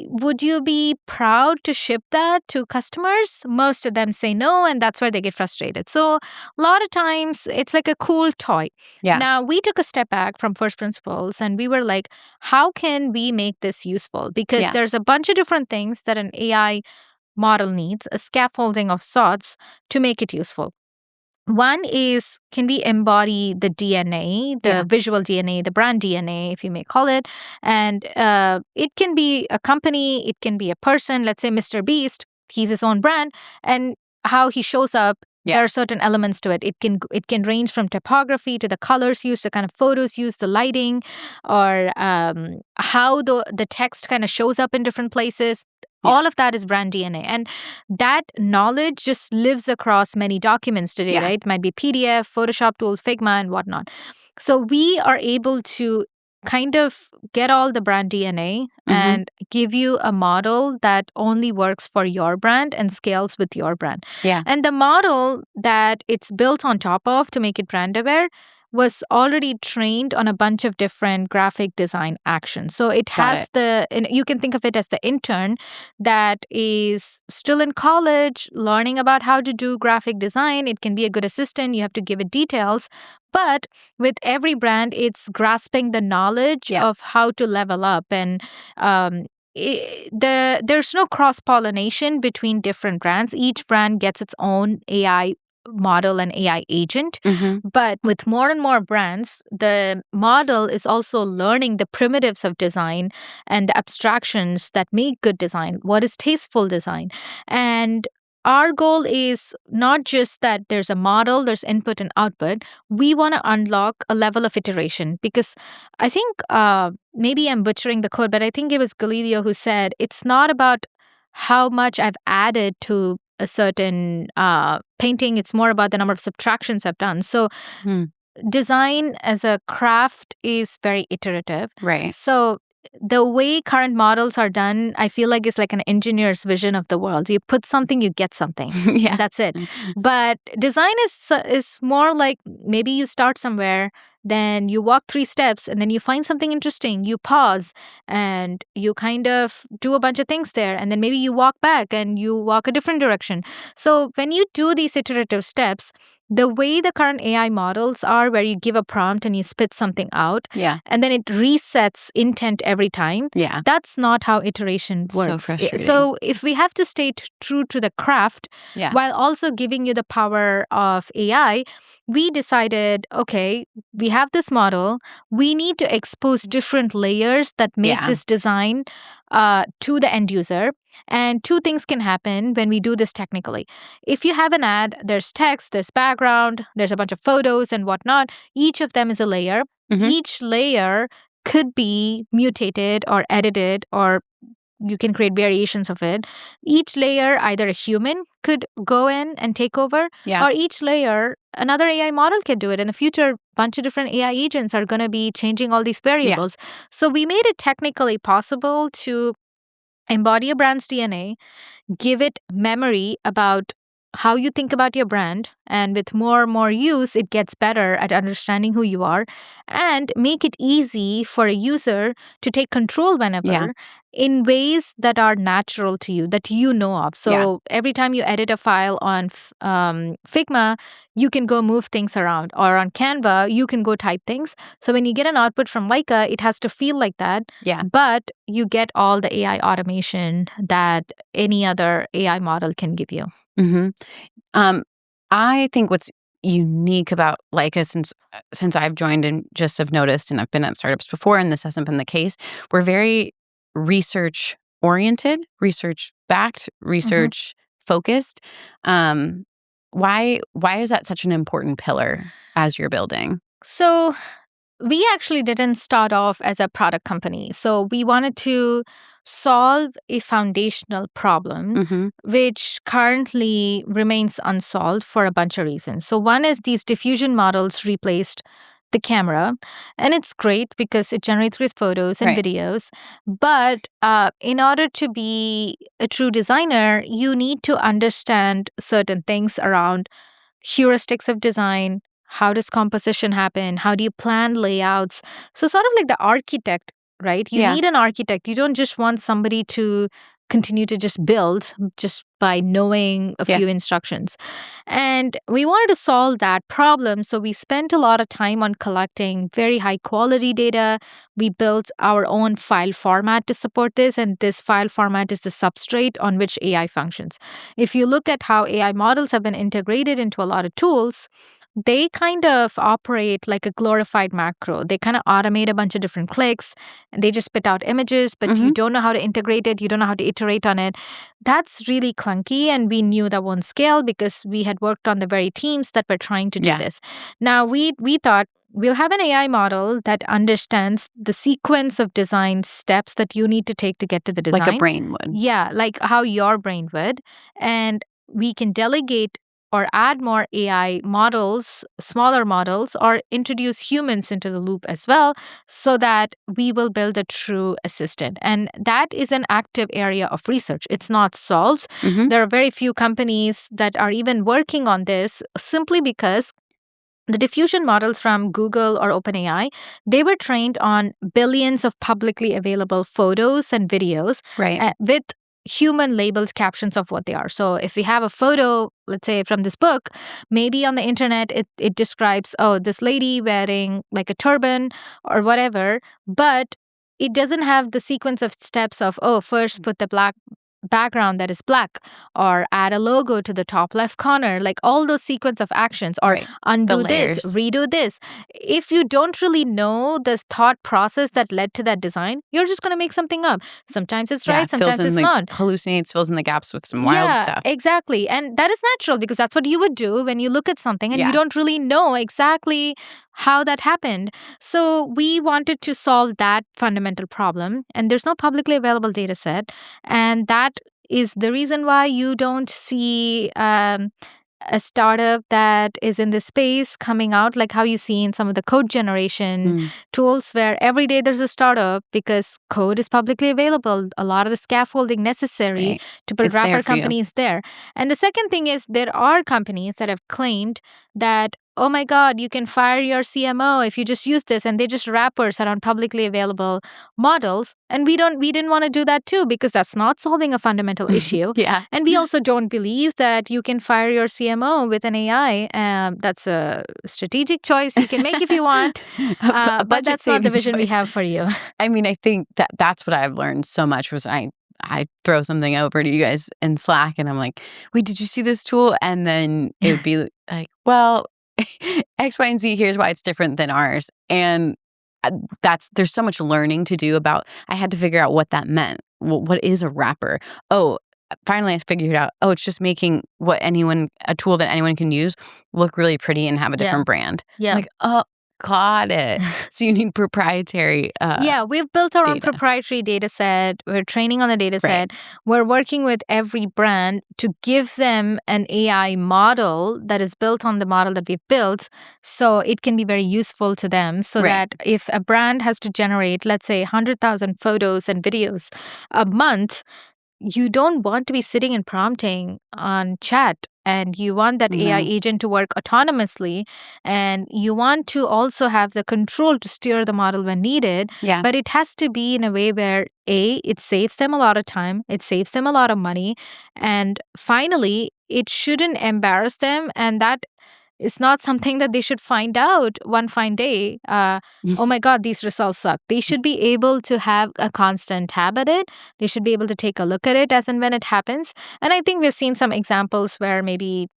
[SPEAKER 1] would you be proud to ship that to customers? Most of them say no, and that's where they get frustrated. So a lot of times, it's like a cool toy. Now, we took a step back from first principles, and we were like, how can we make this useful? Because there's a bunch of different things that an AI model needs, a scaffolding of sorts, to make it useful. One is, can we embody the DNA, the visual DNA, the brand DNA, if you may call it? And it can be a company, it can be a person, let's say Mr. Beast, he's his own brand, and how he shows up. There are certain elements to it. It can range from typography to the colors used, the kind of photos used, the lighting, or how the text kind of shows up in different places. All of that is brand DNA. And that knowledge just lives across many documents today, right? It might be PDF, Photoshop tools, Figma, and whatnot. So we are able to kind of get all the brand DNA and give you a model that only works for your brand and scales with your brand. And the model that it's built on top of to make it brand aware was already trained on a bunch of different graphic design actions. So it has you can think of it as the intern that is still in college, learning about how to do graphic design. It can be a good assistant. You have to give it details. But with every brand, it's grasping the knowledge of how to level up. And there's no cross-pollination between different brands. Each brand gets its own AI model and AI agent. But with more and more brands, the model is also learning the primitives of design and the abstractions that make good design. What is tasteful design? And our goal is not just that there's a model, there's input and output. We want to unlock a level of iteration because I think maybe I'm butchering the code, but I think it was Galileo who said it's not about how much I've added to a certain painting. It's more about the number of subtractions I've done. So design as a craft is very iterative.
[SPEAKER 2] Right.
[SPEAKER 1] So the way current models are done, I feel like it's like an engineer's vision of the world. You put something, you get something. That's it. But design is more like maybe you start somewhere, then you walk 3 steps, and then you find something interesting. You pause, and you kind of do a bunch of things there, and then maybe you walk back and you walk a different direction. So when you do these iterative steps, the way the current AI models are, where you give a prompt and you spit something out, and then it resets intent every time, that's not how iteration works.
[SPEAKER 2] So frustrating.
[SPEAKER 1] So if we have to stay true to the craft while also giving you the power of AI, we decided, okay, we have this model. We need to expose different layers that make this design to the end user. And 2 things can happen when we do this technically. If you have an ad, there's text, there's background, there's a bunch of photos and whatnot. Each of them is a layer. Each layer could be mutated or edited, or you can create variations of it. Each layer, either a human could go in and take over, or each layer, another AI model can do it. In the future, a bunch of different AI agents are going to be changing all these variables. So we made it technically possible to embody a brand's DNA, give it memory about how you think about your brand, and with more and more use, it gets better at understanding who you are, and make it easy for a user to take control whenever in ways that are natural to you, that you know of. So every time you edit a file on Figma, you can go move things around, or on Canva, you can go type things. So when you get an output from Lica, it has to feel like that, but you get all the AI automation that any other AI model can give you.
[SPEAKER 2] I think what's unique about Leica, since I've joined and just have noticed, and I've been at startups before, and this hasn't been the case, we're very research oriented, research backed, research focused. Why is that such an important pillar as you're building?
[SPEAKER 1] So we actually didn't start off as a product company. So we wanted to solve a foundational problem, which currently remains unsolved for a bunch of reasons. So one is these diffusion models replaced the camera, and it's great because it generates great photos and videos. But in order to be a true designer, you need to understand certain things around heuristics of design. How does composition happen? How do you plan layouts? So sort of like the architect, right? You need an architect. You don't just want somebody to continue to just build just by knowing a few instructions. And we wanted to solve that problem. So we spent a lot of time on collecting very high quality data. We built our own file format to support this. And this file format is the substrate on which AI functions. If you look at how AI models have been integrated into a lot of tools, they kind of operate like a glorified macro. They kind of automate a bunch of different clicks and they just spit out images, but you don't know how to integrate it. You don't know how to iterate on it. That's really clunky. And we knew that won't scale because we had worked on the very teams that were trying to do this. Now, we thought we'll have an AI model that understands the sequence of design steps that you need to take to get to the design.
[SPEAKER 2] Like a brain would.
[SPEAKER 1] Yeah, like how your brain would. And we can delegate or add more AI models, smaller models, or introduce humans into the loop as well so that we will build a true assistant. And that is an active area of research. It's not solved. There are very few companies that are even working on this simply because the diffusion models from Google or OpenAI, they were trained on billions of publicly available photos and videos with human labeled captions of what they are. So if we have a photo, let's say from this book, maybe on the internet it describes, oh, this lady wearing like a turban or whatever, but it doesn't have the sequence of steps of, oh, first put the black background that is black or add a logo to the top left corner, like all those sequence of actions, or undo this, redo this. If you don't really know the thought process that led to that design, you're just going to make something up. Sometimes it's right, sometimes it's not.
[SPEAKER 2] Hallucinates, fills in the gaps with some wild stuff.
[SPEAKER 1] Exactly. And that is natural because that's what you would do when you look at something and you don't really know exactly how that happened. So we wanted to solve that fundamental problem. And there's no publicly available data set. And that is the reason why you don't see a startup that is in this space coming out, like how you see in some of the code generation tools where every day there's a startup because code is publicly available. A lot of the scaffolding necessary to build wrapper companies there. And the second thing is there are companies that have claimed that, oh my God, you can fire your CMO if you just use this, and they just wrappers around publicly available models. And we didn't want to do that too because that's not solving a fundamental issue. And we also don't believe that you can fire your CMO with an AI. That's a strategic choice you can make if you want, but that's not the vision we have for you.
[SPEAKER 2] I mean, I think that's what I've learned so much was I throw something over to you guys in Slack and I'm like, wait, did you see this tool? And then it would be like, well, X, Y, and Z, here's why it's different than ours. And there's so much learning to do about, I had to figure out what that meant. What is a wrapper? Oh, finally I figured it out. Oh, it's just making a tool that anyone can use look really pretty and have a different brand. Like, oh, got it. So you need proprietary
[SPEAKER 1] we've built our own proprietary data set. We're training on the data set. We're working with every brand to give them an AI model that is built on the model that we've built so it can be very useful to them so that if a brand has to generate, let's say, 100,000 photos and videos a month, you don't want to be sitting and prompting on chat. And you want that AI agent to work autonomously. And you want to also have the control to steer the model when needed. But it has to be in a way where, A, it saves them a lot of time. It saves them a lot of money. And finally, it shouldn't embarrass them. And that is not something that they should find out one fine day. Oh my God, these results suck. They should be able to have a constant tab at it. They should be able to take a look at it as and when it happens. And I think we've seen some examples where maybe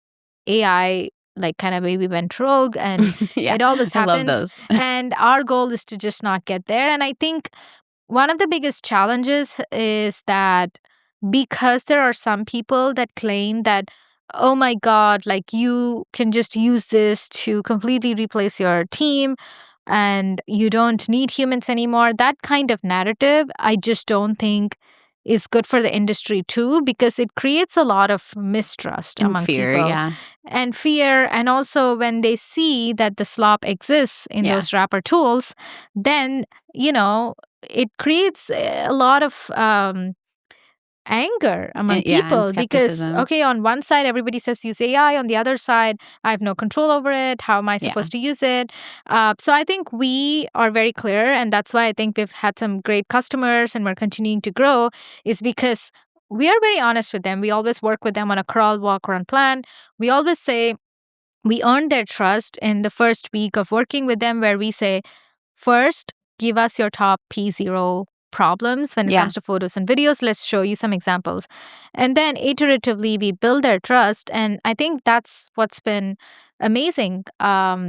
[SPEAKER 1] AI like kind of maybe went rogue and it always happens.
[SPEAKER 2] I love those.
[SPEAKER 1] And our goal is to just not get there. And I think one of the biggest challenges is that because there are some people that claim that, oh my God, like you can just use this to completely replace your team and you don't need humans anymore. That kind of narrative, I just don't think is good for the industry too, because it creates a lot of mistrust among people. And fear. And also when they see that the slop exists in those wrapper tools, then, it creates a lot of anger among people because, okay, on one side, everybody says use AI. On the other side, I have no control over it. How am I supposed to use it? So I think we are very clear. And that's why I think we've had some great customers and we're continuing to grow is because we are very honest with them. We always work with them on a crawl, walk, run plan. We always say we earn their trust in the first week of working with them, where we say, first, give us your top P0 problems when it
[SPEAKER 2] Yeah.
[SPEAKER 1] comes to photos and videos. Let's show you some examples. And then iteratively, we build their trust. And I think that's what's been amazing.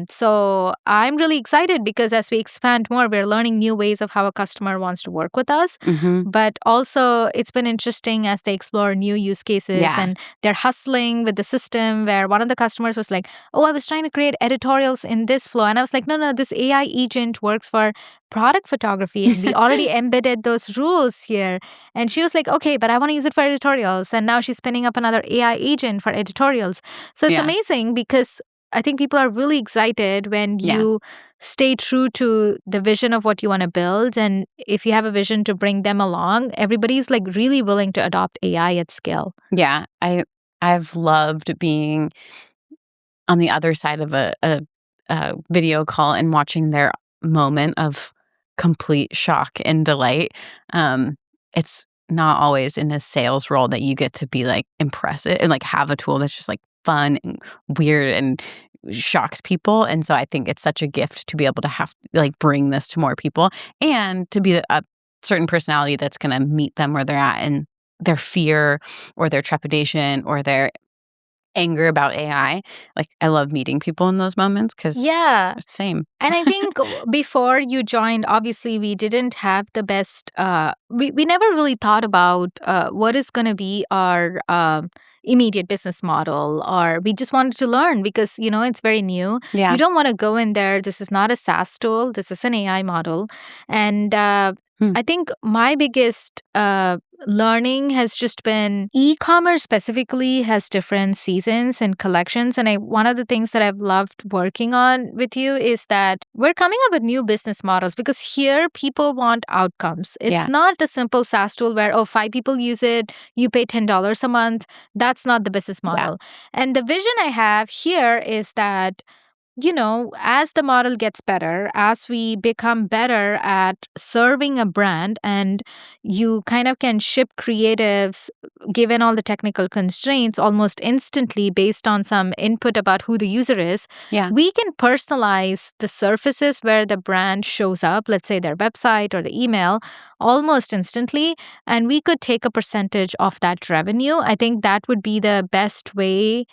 [SPEAKER 1] So I'm really excited because as we expand more, we're learning new ways of how a customer wants to work with us.
[SPEAKER 2] Mm-hmm.
[SPEAKER 1] But also, it's been interesting as they explore new use cases
[SPEAKER 2] Yeah.
[SPEAKER 1] and they're hustling with the system. Where one of the customers was like, "Oh, I was trying to create editorials in this flow." And I was like, no, this AI agent works for product photography and we already embedded those rules here. And she was like, okay, but I want to use it for editorials. And now she's spinning up another AI agent for editorials. So it's
[SPEAKER 2] Yeah.
[SPEAKER 1] amazing because I think people are really excited when
[SPEAKER 2] Yeah.
[SPEAKER 1] you stay true to the vision of what you want to build. And if you have a vision to bring them along, everybody's like really willing to adopt AI at scale.
[SPEAKER 2] Yeah. I've loved being on the other side of a video call and watching their moment of complete shock and delight. It's not always in a sales role that you get to be like impressive and like have a tool that's just like fun and weird and shocks people. And so I think it's such a gift to be able to have like bring this to more people and to be a certain personality that's going to meet them where they're at and their fear or their trepidation or their anger about AI. Like I love meeting people in those moments because
[SPEAKER 1] Yeah.
[SPEAKER 2] it's the same.
[SPEAKER 1] And I think before you joined, obviously, we didn't have the best, we never really thought about what is going to be our immediate business model, or we just wanted to learn because, it's very new.
[SPEAKER 2] Yeah.
[SPEAKER 1] You don't want to go in there. This is not a SaaS tool. This is an AI model. And I think my biggest learning has just been e-commerce specifically has different seasons and collections. And one of the things that I've loved working on with you is that we're coming up with new business models because here people want outcomes. It's not a simple SaaS tool where, 5 people use it, you pay $10 a month. That's not the business model. And the vision I have here is that as the model gets better, as we become better at serving a brand and you kind of can ship creatives given all the technical constraints almost instantly based on some input about who the user is, we can personalize the surfaces where the brand shows up, let's say their website or the email, almost instantly, and we could take a percentage of that revenue. I think that would be the best way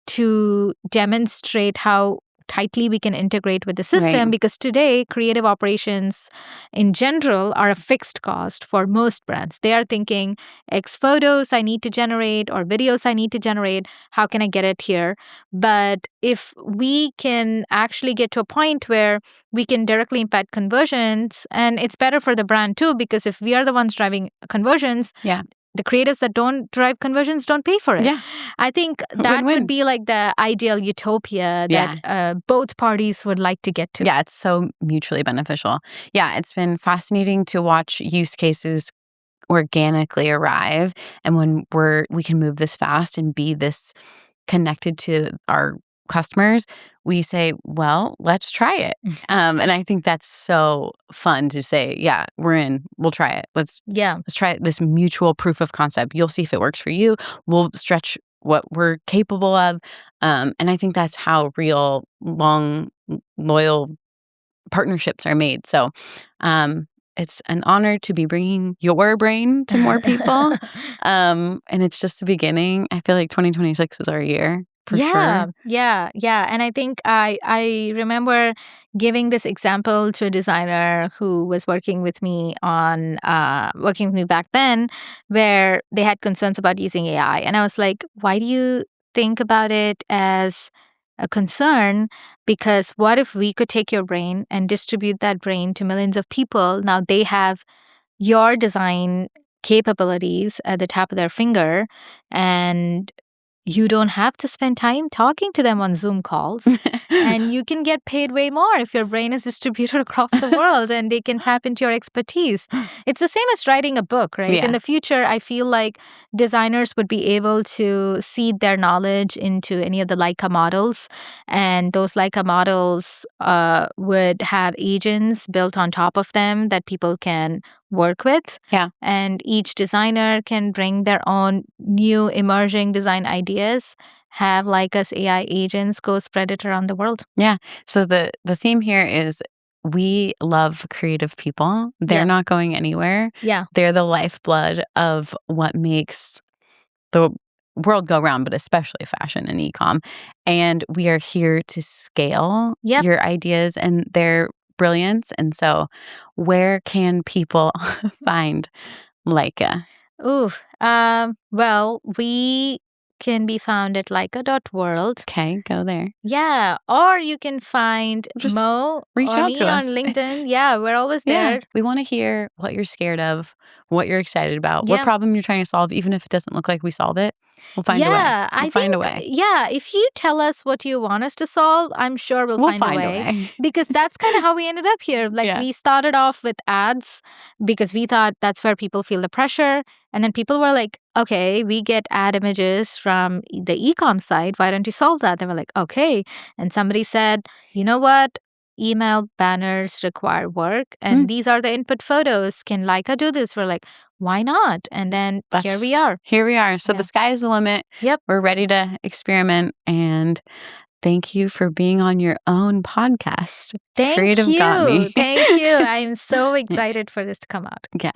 [SPEAKER 1] to demonstrate how tightly we can integrate with the system, because today creative operations in general are a fixed cost for most brands. They are thinking X photos I need to generate or videos I need to generate. How can I get it here? But if we can actually get to a point where we can directly impact conversions, and it's better for the brand too, because if we are the ones driving conversions, the creatives that don't drive conversions don't pay for it. I think that would be like the ideal utopia that both parties would like to get to.
[SPEAKER 2] Yeah, it's so mutually beneficial. Yeah, it's been fascinating to watch use cases organically arrive. And when we can move this fast and be this connected to our customers, we say, well, let's try it. And I think that's so fun to say, yeah, we're in, we'll try it. Let's try this mutual proof of concept. You'll see if it works for you. We'll stretch what we're capable of. And I think that's how real, long, loyal partnerships are made. So it's an honor to be bringing your brain to more people. And it's just the beginning. I feel like 2026 is our year. For sure.
[SPEAKER 1] Yeah. And I think I remember giving this example to a designer who was working with me back then, where they had concerns about using AI. And I was like, why do you think about it as a concern? Because what if we could take your brain and distribute that brain to millions of people? Now they have your design capabilities at the tap of their finger, and you don't have to spend time talking to them on Zoom calls. And you can get paid way more if your brain is distributed across the world and they can tap into your expertise. It's the same as writing a book, right? In the future, I feel like designers would be able to seed their knowledge into any of the Lica models. And those Lica models would have agents built on top of them that people can work with.
[SPEAKER 2] Yeah.
[SPEAKER 1] And each designer can bring their own new emerging design ideas, have Lica's AI agents go spread it around the world.
[SPEAKER 2] Yeah. So the theme here is we love creative people. They're
[SPEAKER 1] Yeah.
[SPEAKER 2] not going anywhere.
[SPEAKER 1] Yeah.
[SPEAKER 2] They're the lifeblood of what makes the world go round, but especially fashion and e-com. And we are here to scale
[SPEAKER 1] Yep.
[SPEAKER 2] your ideas and their brilliance. And so where can people find Lica?
[SPEAKER 1] Ooh. Well, we can be found at Lica.world.
[SPEAKER 2] Okay, go there.
[SPEAKER 1] Yeah. Or you can find
[SPEAKER 2] Just
[SPEAKER 1] Mo
[SPEAKER 2] reach
[SPEAKER 1] or
[SPEAKER 2] out
[SPEAKER 1] me
[SPEAKER 2] to
[SPEAKER 1] on
[SPEAKER 2] us.
[SPEAKER 1] LinkedIn. Yeah, we're always
[SPEAKER 2] Yeah,
[SPEAKER 1] there.
[SPEAKER 2] we want to hear what you're scared of, what you're excited about, what
[SPEAKER 1] Yeah.
[SPEAKER 2] problem you're trying to solve, even if it doesn't look like we solve it. We'll find a way.
[SPEAKER 1] Yeah,
[SPEAKER 2] We'll
[SPEAKER 1] I
[SPEAKER 2] find a
[SPEAKER 1] think,
[SPEAKER 2] way.
[SPEAKER 1] yeah, if you tell us what you want us to solve, I'm sure we'll
[SPEAKER 2] We'll
[SPEAKER 1] find a
[SPEAKER 2] find a
[SPEAKER 1] way.
[SPEAKER 2] way.
[SPEAKER 1] Because that's kind of how we ended up here. Like,
[SPEAKER 2] Yeah.
[SPEAKER 1] we started off with ads because we thought that's where people feel the pressure. And then people were like, okay, we get ad images from the e-com site. Why don't you solve that? They were like, okay. And somebody said, you know what? Email banners require work, and these are the input photos. Can Leica do this? We're like, why not? And then here we are.
[SPEAKER 2] Here we are. So
[SPEAKER 1] Yeah.
[SPEAKER 2] the sky is the limit.
[SPEAKER 1] Yep.
[SPEAKER 2] We're ready to experiment. And thank you for being on your own podcast.
[SPEAKER 1] Thank
[SPEAKER 2] Creative got me.
[SPEAKER 1] you. Thank you. I am so excited for this to come out.
[SPEAKER 2] Yeah.